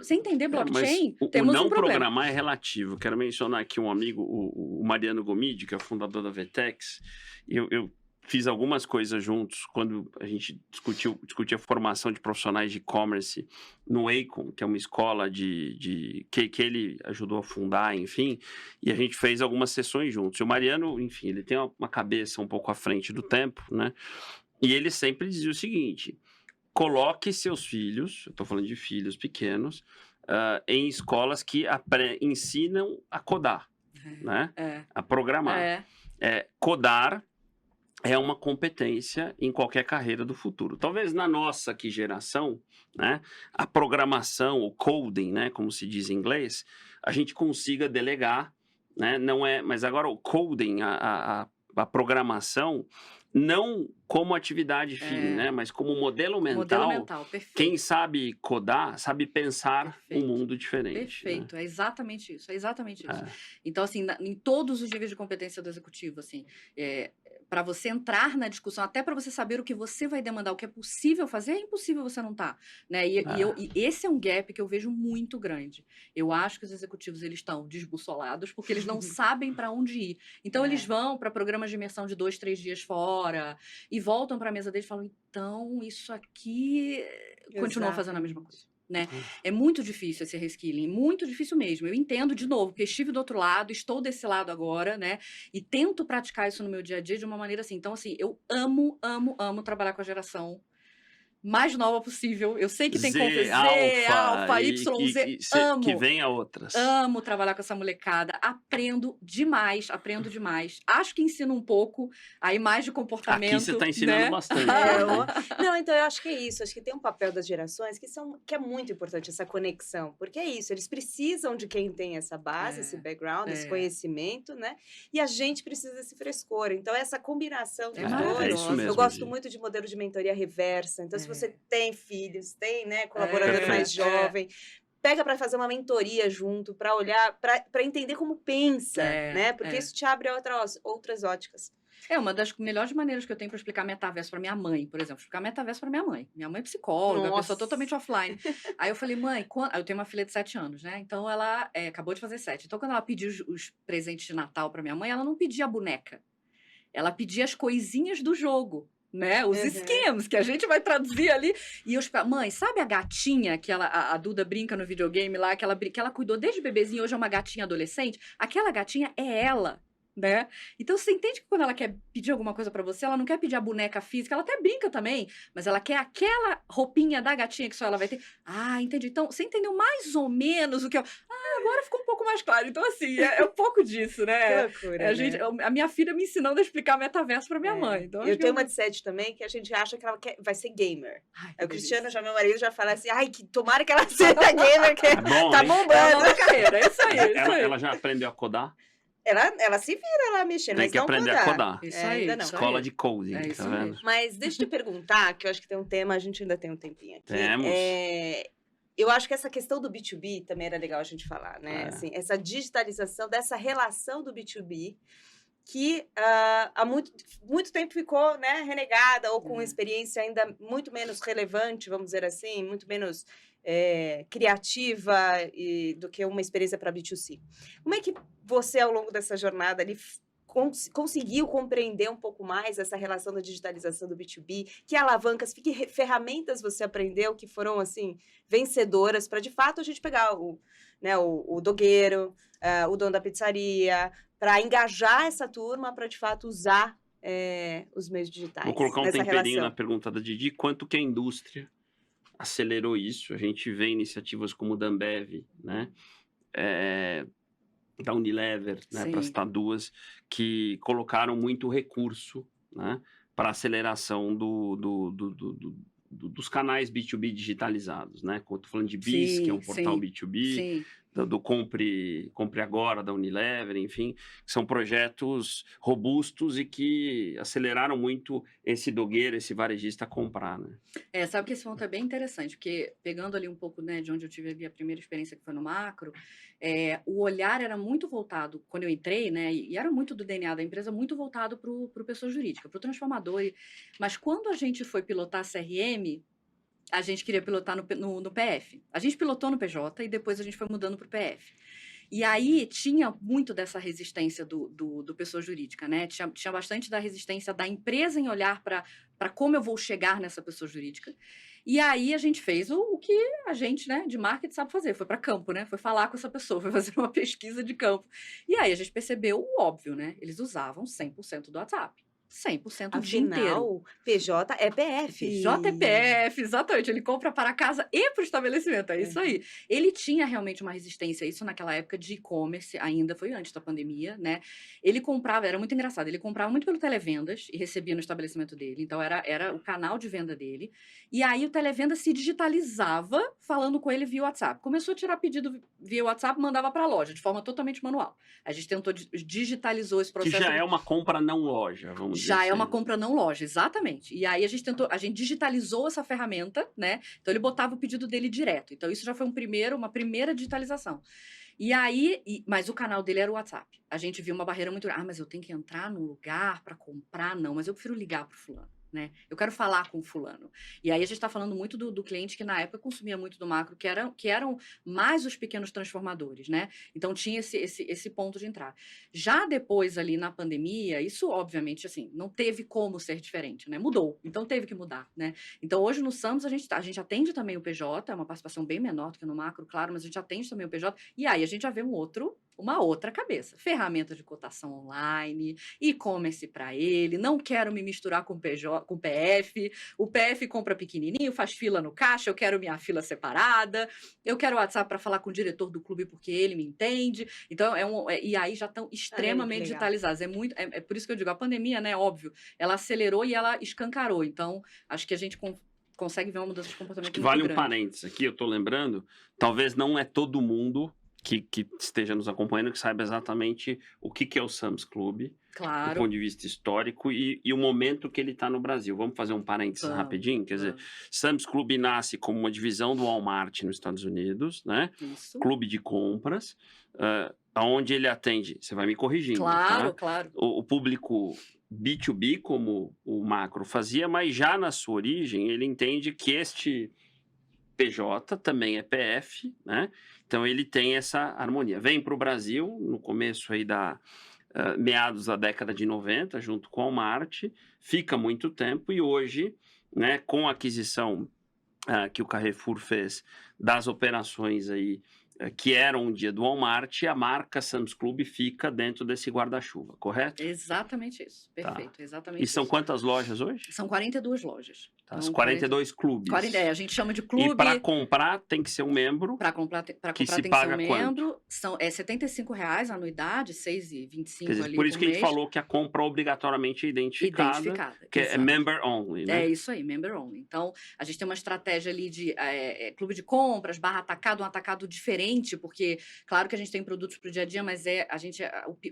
sem entender blockchain? Temos o não um problema. programar é relativo. Quero mencionar aqui um amigo, o Mariano Gomide, que é o fundador da Vtex. Eu fiz algumas coisas juntos quando a gente discutia a formação de profissionais de e-commerce no Acon, que é uma escola que ele ajudou a fundar, enfim, e a gente fez algumas sessões juntos. E o Mariano, enfim, ele tem uma cabeça um pouco à frente do tempo, né? E ele sempre dizia o seguinte: coloque seus filhos, eu estou falando de filhos pequenos, em escolas que ensinam a codar, né? A programar. Codar é uma competência em qualquer carreira do futuro. Talvez na nossa aqui geração, né, a programação, o coding, né, como se diz em inglês, a gente consiga delegar, né? Não é, mas agora o coding, a programação, não como atividade fim, né? Mas como modelo mental. Modelo mental, perfeito. Quem sabe codar, sabe pensar um mundo diferente. Perfeito, né? É exatamente isso, Então, assim, em todos os níveis de competência do executivo, assim, para você entrar na discussão, até para você saber o que você vai demandar, o que é possível fazer, é impossível você não tá, né? E esse é um gap que eu vejo muito grande. Eu acho que os executivos, eles estão desbussolados porque eles não sabem para onde ir. Então, eles vão para programas de imersão de 2, 3 dias fora e voltam para a mesa deles e falam, então, isso aqui continua fazendo a mesma coisa. Né? É muito difícil esse reskilling, muito difícil mesmo. Eu entendo, de novo, porque estive do outro lado, estou desse lado agora, né? E tento praticar isso no meu dia a dia de uma maneira assim. Então, assim, eu amo trabalhar com a geração mais nova possível. Eu sei que tem Z, Alfa, Y, Z. Amo. Que venha outras. Amo trabalhar com essa molecada. Aprendo demais. Acho que ensino um pouco, aí mais de comportamento. Aqui você está ensinando, né? Bastante. Não, então eu acho que é isso. Acho que tem um papel das gerações que é muito importante, essa conexão. Porque é isso, eles precisam de quem tem essa base, esse background, esse conhecimento, né? E a gente precisa desse frescor. Então, essa combinação dos dois. Isso mesmo, eu gosto muito de modelo de mentoria reversa. Então, se você tem filhos, tem, né, colaborador mais jovem, pega para fazer uma mentoria junto, para olhar, para entender como pensa, né? Porque isso te abre outras óticas. Uma das melhores maneiras que eu tenho para explicar metaverso para minha mãe, por exemplo, explicar metaverso para minha mãe. Minha mãe é psicóloga, uma pessoa totalmente offline. Aí eu falei, mãe, eu tenho uma filha de 7 anos, né? Então ela acabou de fazer 7. Então quando ela pediu os presentes de Natal para minha mãe, ela não pedia a boneca. Ela pedia as coisinhas do jogo, né? Os schemes que a gente vai traduzir ali. E eu explico, mãe, sabe a gatinha que a Duda brinca no videogame lá, que ela cuidou desde bebezinho, hoje é uma gatinha adolescente? Aquela gatinha é ela. Né? Então você entende que quando ela quer pedir alguma coisa pra você, ela não quer pedir a boneca física, ela até brinca também, mas ela quer aquela roupinha da gatinha que só ela vai ter. Ah, entendi. Então você entendeu mais ou menos o que eu. Agora ficou um pouco mais claro. Então, assim, é um pouco disso, né? Que loucura, a minha filha me ensinando a explicar metaverso pra minha mãe. Então, eu tenho uma de 7 também, que a gente acha que ela vai ser gamer. O Cristiano, meu marido, já fala assim, tomara que ela seja gamer, que tá bombando. É uma nova carreira, é isso aí. Ela já aprendeu a codar? Ela se vira lá mexendo, mas não codar. Tem que aprender a codar. Isso aí. Ainda não. Escola de coding, tá vendo? Mas deixa eu te perguntar, que eu acho que tem um tema, a gente ainda tem um tempinho aqui. Temos. Eu acho que essa questão do B2B também era legal a gente falar, né? Assim, essa digitalização dessa relação do B2B, que há muito tempo ficou, né, renegada, ou com uma experiência ainda muito menos relevante, vamos dizer assim, muito menos criativa do que uma experiência para B2C. Como é que você, ao longo dessa jornada, ali, conseguiu compreender um pouco mais essa relação da digitalização do B2B? Que alavancas, que ferramentas você aprendeu que foram, assim, vencedoras para, de fato, a gente pegar o dogueiro, o dono da pizzaria, para engajar essa turma, para, de fato, usar os meios digitais? Vou colocar um temperinho relação na pergunta da Didi. Quanto que a indústria acelerou isso? A gente vê iniciativas como o da Ambev, né? Da Unilever, né, para citar duas, que colocaram muito recurso, né, para aceleração dos canais B2B digitalizados, né? Estou falando de BIS, que é um portal B2B, do Compre Agora, da Unilever, enfim, que são projetos robustos e que aceleraram muito esse dogueiro, esse varejista a comprar, né? Sabe que esse ponto é bem interessante, porque pegando ali um pouco, né, de onde eu tive ali a primeira experiência, que foi no macro, o olhar era muito voltado, quando eu entrei, né, e era muito do DNA da empresa, muito voltado para o pessoa jurídica, para o transformador. Mas quando a gente foi pilotar CRM, a gente queria pilotar no PF. A gente pilotou no PJ e depois a gente foi mudando para o PF. E aí tinha muito dessa resistência do pessoa jurídica, né? Tinha bastante da resistência da empresa em olhar para como eu vou chegar nessa pessoa jurídica. E aí a gente fez o que a gente, né, de marketing sabe fazer. Foi para campo, né? Foi falar com essa pessoa, foi fazer uma pesquisa de campo. E aí a gente percebeu o óbvio, né? Eles usavam 100% do WhatsApp. 100% o dia inteiro. PJ é PF. PJ é PF, exatamente. Ele compra para casa e para o estabelecimento, é isso aí. Ele tinha realmente uma resistência, isso naquela época de e-commerce, ainda foi antes da pandemia, né? Ele comprava, era muito engraçado, ele comprava muito pelo televendas e recebia no estabelecimento dele, então era o canal de venda dele. E aí o televenda se digitalizava falando com ele via WhatsApp. Começou a tirar pedido via WhatsApp, mandava para a loja, de forma totalmente manual. A gente tentou, digitalizou esse processo. Que já é uma compra não loja, vamos dizer. Já é uma compra não loja, exatamente. E aí a gente digitalizou essa ferramenta, né? Então ele botava o pedido dele direto. Então isso já foi uma primeira digitalização. E aí, mas o canal dele era o WhatsApp. A gente viu uma barreira muito grande. Mas eu tenho que entrar num lugar para comprar? Não, mas eu prefiro ligar pro fulano. Né? Eu quero falar com o fulano. E aí a gente está falando muito do cliente que na época consumia muito do macro, que eram mais os pequenos transformadores, né? Então tinha esse ponto de entrar. Já depois ali na pandemia, isso obviamente assim, não teve como ser diferente, né? Mudou, então teve que mudar, né? Então hoje no Samos a gente atende também o PJ, é uma participação bem menor do que no macro, claro, mas a gente atende também o PJ, e aí a gente já vê uma outra cabeça. Ferramenta de cotação online, e-commerce para ele, não quero me misturar com o PF, o PF compra pequenininho, faz fila no caixa, eu quero minha fila separada, eu quero o WhatsApp para falar com o diretor do clube porque ele me entende. Então, e aí já estão extremamente digitalizados. É por isso que eu digo, a pandemia, né, óbvio, ela acelerou e ela escancarou. Então, acho que a gente consegue ver uma mudança de comportamento muito grande. Vale um parênteses aqui, eu estou lembrando, talvez não é todo mundo que esteja nos acompanhando, que saiba exatamente o que é o Sam's Club, do Claro. ponto de vista histórico e o momento que ele está no Brasil. Vamos fazer um parênteses Vamos, rapidinho? Quer dizer, vamos. Sam's Club nasce como uma divisão do Walmart nos Estados Unidos, né? Isso. Clube de compras, onde ele atende, você vai me corrigindo, Claro, tá? claro. O público B2B, como o Macro fazia, mas já na sua origem, ele entende que este PJ também é PF, né? Então ele tem essa harmonia. Vem para o Brasil no começo aí meados da década de 90, junto com o Walmart, fica muito tempo e hoje, né, com a aquisição que o Carrefour fez das operações aí que eram um dia do Walmart, a marca Sam's Club fica dentro desse guarda-chuva, correto? Exatamente isso. Perfeito, exatamente E são isso. quantas lojas hoje? São 42 lojas. Tá, Então, 42 clubes. a gente chama de clube. E para comprar tem que ser um membro. Para comprar, que tem se que ser paga um membro. São R$75 a anuidade, R$6,25 Quer dizer, ali por isso que a gente mês. falou que a compra obrigatoriamente é identificada. Que é exato. member only, né? É isso aí, member only. Então, a gente tem uma estratégia ali de clube de compras, barra atacado, um atacado diferente, porque, claro que a gente tem produtos para o dia a dia, mas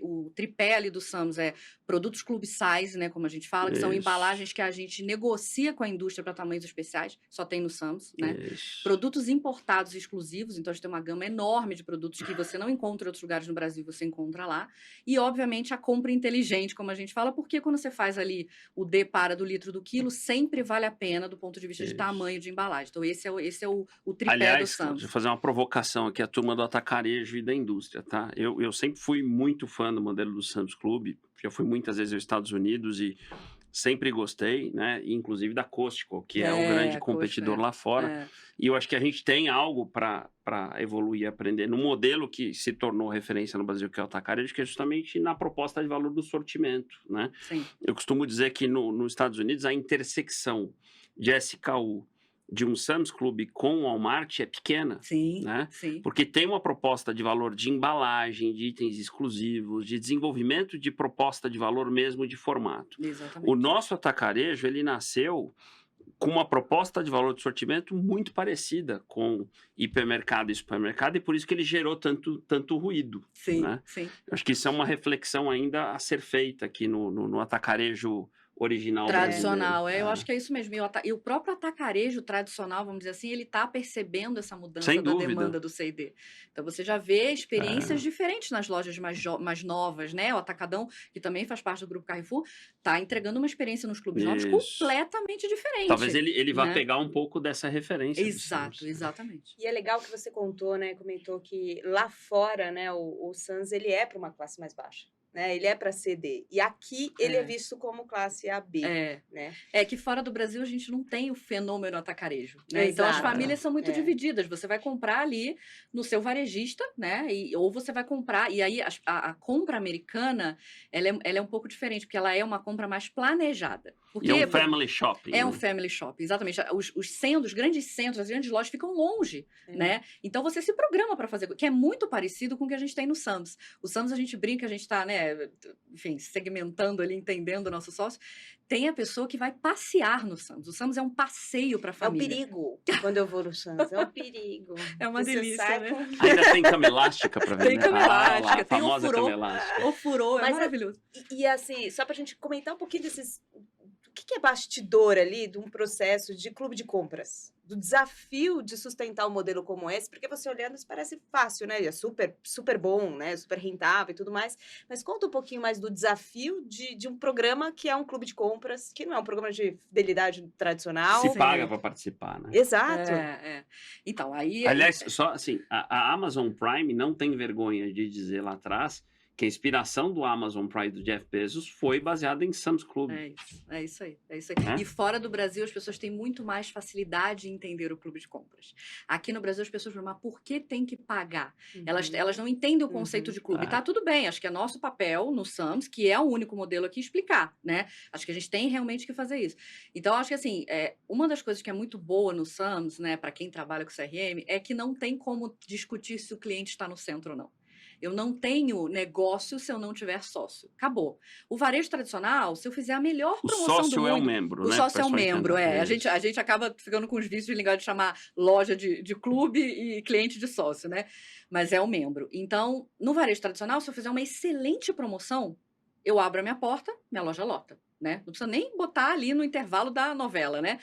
o tripé ali do Sam's é produtos clube size, né, como a gente fala, que são Isso. embalagens que a gente negocia com a indústria para tamanhos especiais, só tem no Sam's, né? Isso. Produtos importados e exclusivos, então a gente tem uma gama enorme de produtos que você não encontra em outros lugares no Brasil, você encontra lá. E, obviamente, a compra inteligente, como a gente fala, porque quando você faz ali o D para do litro do quilo, sempre vale a pena do ponto de vista de Isso. tamanho de embalagem. Então, esse é o tripé do Aliás, Sam's. deixa eu fazer uma provocação aqui, a turma do atacarejo e da indústria, tá? Eu sempre fui muito fã do modelo do Sam's Club, já fui muitas vezes aos Estados Unidos e sempre gostei, né? Inclusive da Costco, que é o grande competidor lá fora. E eu acho que a gente tem algo para evoluir e aprender no modelo que se tornou referência no Brasil, que é o atacarejo, que é justamente na proposta de valor do sortimento, né? Sim. Eu costumo dizer que nos Estados Unidos a intersecção de SKU de um Sam's Club com o Walmart é pequena, Sim, né? sim. Porque tem uma proposta de valor de embalagem, de itens exclusivos, de desenvolvimento de proposta de valor mesmo de formato. Exatamente. O nosso atacarejo, ele nasceu com uma proposta de valor de sortimento muito parecida com hipermercado e supermercado, e por isso que ele gerou tanto ruído. Sim, né? sim. Eu acho que isso é uma reflexão ainda a ser feita aqui no atacarejo original tradicional, brasileiro. eu acho que é isso mesmo. E o próprio atacarejo tradicional, vamos dizer assim, ele está percebendo essa mudança Sem da dúvida. demanda do C&D. Então, você já vê experiências diferentes nas lojas mais novas, né? O Atacadão, que também faz parte do Grupo Carrefour, está entregando uma experiência nos clubes novos completamente diferente. Talvez ele vá né? pegar um pouco dessa referência. Exato, exatamente. E é legal que você comentou que lá fora, né, o Sam's, ele é para uma classe mais baixa. Né? Ele é para CD. E aqui ele é visto como classe AB. Né? É que fora do Brasil a gente não tem o fenômeno atacarejo. Né? Então as famílias são muito divididas. Você vai comprar ali no seu varejista, né? Ou você vai comprar. E aí a compra americana ela é um pouco diferente, porque ela é uma compra mais planejada. Porque e é um family shopping. É um family shopping, exatamente. Os grandes centros, as grandes lojas ficam longe, né? Então você se programa para fazer, que é muito parecido com o que a gente tem no Sam's. O Sam's a gente brinca, a gente está, né? Enfim, segmentando ali, entendendo o nosso sócio. Tem a pessoa que vai passear no Sam's. O Sam's é um passeio para a família. É um perigo quando eu vou no Sam's. É um perigo. É uma delícia, né? Ainda tem cama elástica para ver, Tem cama elástica, tem o furô. O furô é maravilhoso. E assim, só para a gente comentar um pouquinho desses... O que é bastidor ali de um processo de clube de compras? Do desafio de sustentar um modelo como esse, porque você olhando isso parece fácil, né? É super, super bom, né? Super rentável e tudo mais. Mas conta um pouquinho mais do desafio de um programa que é um clube de compras, que não é um programa de fidelidade tradicional. Se paga para participar, né? Exato. Então, aí... Aliás, só assim, a Amazon Prime não tem vergonha de dizer lá atrás que a inspiração do Amazon Prime do Jeff Bezos foi baseada em Sam's Club. É isso aí. E fora do Brasil, as pessoas têm muito mais facilidade em entender o clube de compras. Aqui no Brasil, as pessoas falam, mas por que tem que pagar? Elas não entendem o conceito de clube. Tá tudo bem, acho que é nosso papel no Sam's, que é o único modelo aqui, explicar, né? Acho que a gente tem realmente que fazer isso. Então, acho que assim, uma das coisas que é muito boa no Sam's, né, para quem trabalha com CRM, é que não tem como discutir se o cliente está no centro ou não. Eu não tenho negócio se eu não tiver sócio. Acabou. O varejo tradicional, se eu fizer a melhor O promoção do sócio mundo... é um membro, O né? sócio é um Pra pessoa membro, entender. A gente acaba ficando com os vícios de linguagem de chamar loja de clube e cliente de sócio, né? Mas é um membro. Então, no varejo tradicional, se eu fizer uma excelente promoção, eu abro a minha porta, minha loja lota, né? Não precisa nem botar ali no intervalo da novela, né?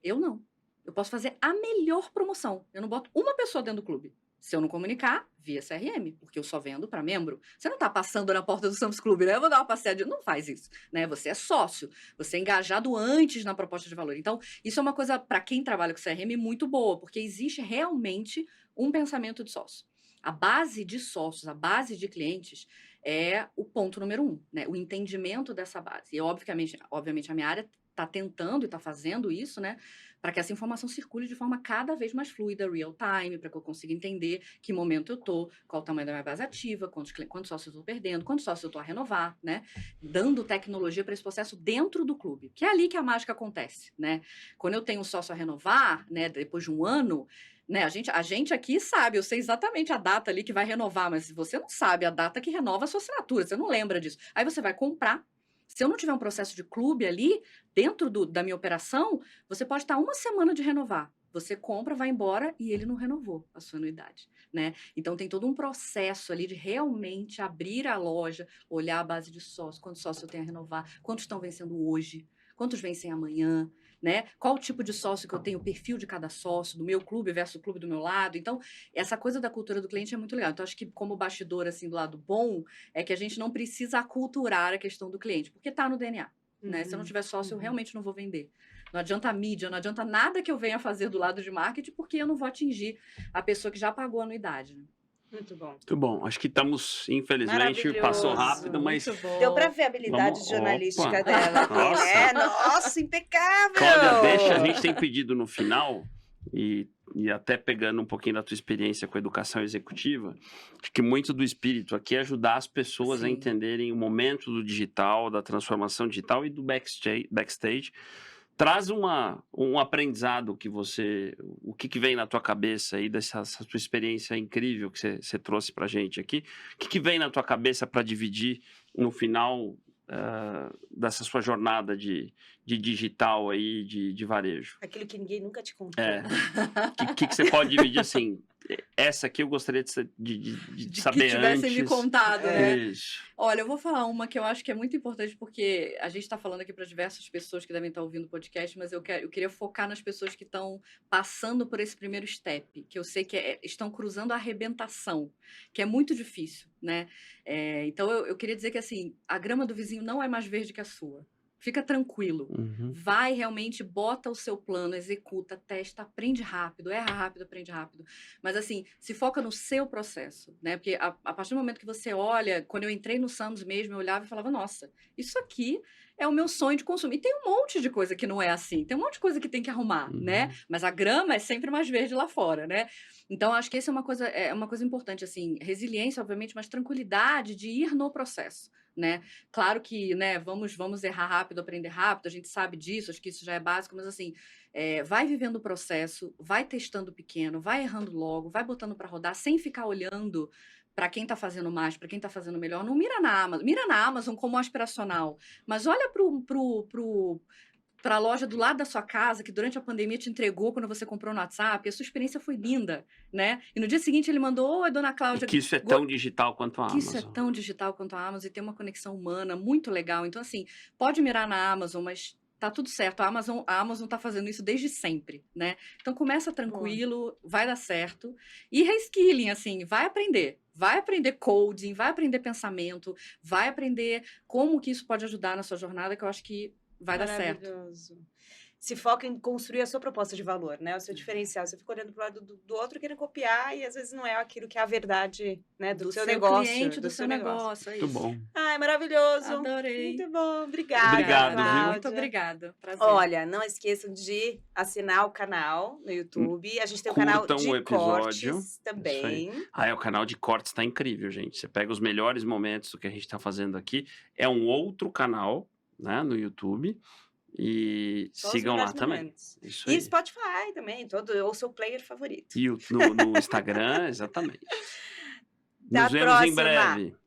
Eu não. Eu posso fazer a melhor promoção. Eu não boto uma pessoa dentro do clube. Se eu não comunicar, via CRM, porque eu só vendo para membro. Você não está passando na porta do Sam's Club, né? Eu vou dar uma passeada. Não faz isso, né? Você é sócio. Você é engajado antes na proposta de valor. Então, isso é uma coisa, para quem trabalha com CRM, muito boa, porque existe realmente um pensamento de sócio. A base de sócios, a base de clientes é o ponto número 1, né? O entendimento dessa base. E, obviamente a minha área está tentando e está fazendo isso, né? Para que essa informação circule de forma cada vez mais fluida, real time, para que eu consiga entender que momento eu estou, qual o tamanho da minha base ativa, quantos sócios eu estou perdendo, quantos sócios eu estou a renovar, né? Dando tecnologia para esse processo dentro do clube, que é ali que a mágica acontece, né? Quando eu tenho um sócio a renovar, né, depois de um ano, né, a gente aqui sabe, eu sei exatamente a data ali que vai renovar, mas se você não sabe a data que renova a sua assinatura, você não lembra disso. Aí você vai comprar. Se eu não tiver um processo de clube ali, dentro da minha operação, você pode estar uma semana de renovar. Você compra, vai embora e ele não renovou a sua anuidade, né? Então, tem todo um processo ali de realmente abrir a loja, olhar a base de sócios, quantos sócios eu tenho a renovar, quantos estão vencendo hoje, quantos vencem amanhã, né? Qual o tipo de sócio que eu tenho, o perfil de cada sócio, do meu clube versus o clube do meu lado. Então, essa coisa da cultura do cliente é muito legal. Então, acho que como bastidor, assim, do lado bom, é que a gente não precisa aculturar a questão do cliente, porque está no DNA, né? Se eu não tiver sócio, eu realmente não vou vender. Não adianta a mídia, não adianta nada que eu venha fazer do lado de marketing, porque eu não vou atingir a pessoa que já pagou a anuidade, né? Muito bom. Muito bom. Acho que estamos, infelizmente, passou rápido, mas... Muito bom. Deu para ver a habilidade jornalística dela aqui, Nossa. né? Nossa, impecável! Cláudia, a gente tem pedido no final, e até pegando um pouquinho da tua experiência com a educação executiva, acho que muito do espírito aqui é ajudar as pessoas a Sim. entenderem o momento do digital, da transformação digital e do backstage. Traz um aprendizado que o que vem na tua cabeça aí dessa tua experiência incrível que você trouxe pra gente aqui, o que vem na tua cabeça para dividir no final dessa sua jornada de digital aí, de varejo? Aquilo que ninguém nunca te contou. O que você pode dividir assim? Essa aqui eu gostaria de saber que tivessem antes. me contado, né? Isso. Olha, eu vou falar uma que eu acho que é muito importante, porque a gente está falando aqui para diversas pessoas que devem estar ouvindo o podcast, mas eu queria focar nas pessoas que estão passando por esse primeiro step, que eu sei que estão cruzando a arrebentação, que é muito difícil, né? Então, eu queria dizer que, assim, a grama do vizinho não é mais verde que a sua. Fica tranquilo. Uhum. Vai realmente, bota o seu plano, executa, testa, aprende rápido, erra rápido, aprende rápido. Mas assim, se foca no seu processo, né? Porque a partir do momento que você olha, quando eu entrei no Sam's mesmo, eu olhava e falava, nossa, isso aqui é o meu sonho de consumo. E tem um monte de coisa que não é assim, tem um monte de coisa que tem que arrumar, né? Mas a grama é sempre mais verde lá fora, né? Então, acho que essa é uma coisa importante, assim, resiliência, obviamente, mas tranquilidade de ir no processo. Né? Claro que, né, vamos errar rápido, aprender rápido, a gente sabe disso, acho que isso já é básico, mas assim, vai vivendo o processo, vai testando pequeno, vai errando logo, vai botando para rodar, sem ficar olhando para quem está fazendo mais, para quem está fazendo melhor. Não mira na Amazon como aspiracional, mas olha para a loja do lado da sua casa, que durante a pandemia te entregou quando você comprou no WhatsApp, a sua experiência foi linda, né? E no dia seguinte ele mandou, oi, dona Cláudia... E que isso é tão digital quanto a Amazon. Que isso é tão digital quanto a Amazon e tem uma conexão humana muito legal. Então, assim, pode mirar na Amazon, mas tá tudo certo. A Amazon tá fazendo isso desde sempre, né? Então, começa tranquilo, vai dar certo. E reskilling, assim, vai aprender. Vai aprender coding, vai aprender pensamento, vai aprender como que isso pode ajudar na sua jornada, que eu acho que vai dar certo. Maravilhoso. Se foca em construir a sua proposta de valor, né? O seu diferencial. Você fica olhando para o lado do outro, querendo copiar, e às vezes não é aquilo que é a verdade, né? Do seu negócio. Cliente, do seu negócio. É isso. Muito bom. Ai, maravilhoso. Adorei. Muito bom. Obrigada. Obrigado, viu? Cláudia. Muito obrigada. Prazer. Olha, não esqueçam de assinar o canal no YouTube. A gente tem um canal Curtam de o episódio. cortes também. O canal de cortes tá incrível, gente. Você pega os melhores momentos do que a gente tá fazendo aqui. É um outro canal, né, no YouTube. E Só os sigam lá melhores também. momentos. Isso E aí. Spotify também, ou seu player favorito. E no Instagram, exatamente. Até Nos a vemos em próxima. breve.